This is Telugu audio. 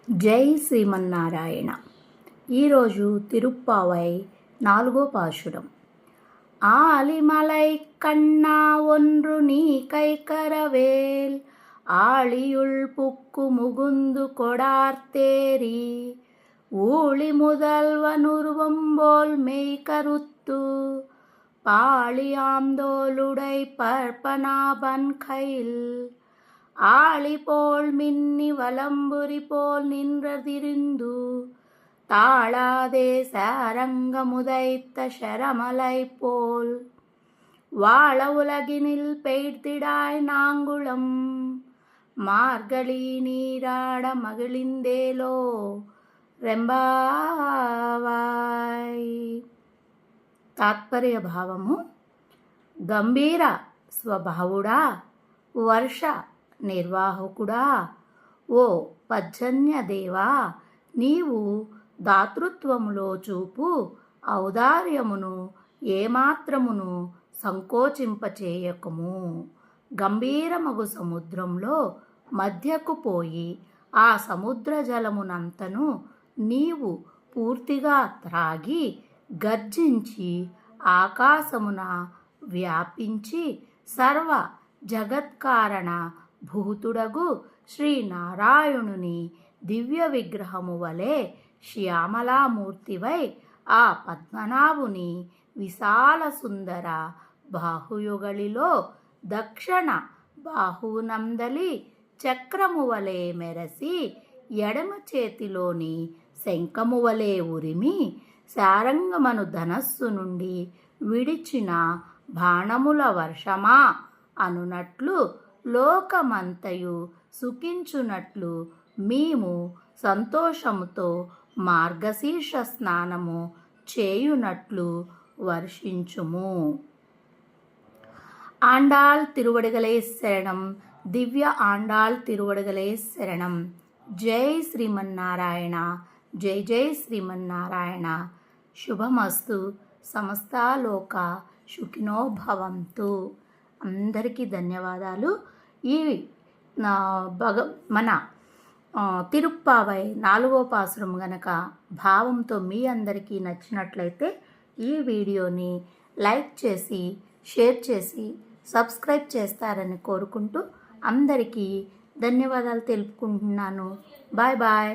జై శ్రీమన్నారాయణ. ఈరోజు తిరుప్పావై 4వ పాశురం. ஆலிமலை கண்ணா ஒன்று நீ கைக்கரவேல் ஆழியுள் புக்கு முகுந்து கொடார்த்தேரி ஊழி முதல்வனுருவம்போல் மெய் கருத்து பாழியாம்தோளுடை பற்பனாபன் கையில் ஆளி போல் மின்னி வலம்புரி போல் நின்றதிருந்து தாழாதே சாரங்கமுதைத்த ஷரமலை போல் வாழ உலகினில் பெய்திடாய் நாங்குளம் మార్గళి నీరాడ మగిలిందేలో రెంబావాయ్. తాత్పర్య భావము: గంభీర స్వభావుడా, వర్ష నిర్వాహకుడా, ఓ పర్జన్యదేవా, నీవు దాతృత్వములో చూపు ఔదార్యమును ఏమాత్రమును సంకోచింపచేయకము. గంభీరమగు సముద్రంలో మధ్యకు పోయి ఆ సముద్ర జలమునంతను నీవు పూర్తిగా త్రాగి గర్జించి ఆకాశమున వ్యాపించి సర్వ జగత్కారణ భూతుడగు శ్రీనారాయణుని దివ్య విగ్రహము వలె శ్యామలామూర్తివై ఆ పద్మనాభుని విశాల సుందర బాహుయుగళిలో దక్షిణ బాహువునందలి చక్రము వలె మెరసి ఎడమ చేతిలోని శంఖము వలె ఉరిమి శారంగమను ధనస్సు నుండి విడిచిన బాణముల వర్షమా అనునట్లు లోకమంతయు సుఖించునట్లు మేము సంతోషముతో మార్గశీర్ష స్నానము చేయునట్లు వర్షించుము. ఆండాళ్ తిరువడిగలే శరణం. దివ్య ఆండాళ్ తిరువడిగలే శరణం. జై శ్రీమన్నారాయణ. జై జై శ్రీమన్నారాయణ. శుభమస్తు. సమస్తాలోక సుఖినో భవంతు. అందరికీ ధన్యవాదాలు. ఈ మన తిరుప్పావై 4వ పాసురం గనక భావంతో మీ అందరికీ నచ్చినట్లయితే ఈ వీడియోని లైక్ చేసి షేర్ చేసి సబ్స్క్రైబ్ చేస్తారని కోరుకుంటూ అందరికీ ధన్యవాదాలు తెలుపుకుంటున్నాను. Bye bye.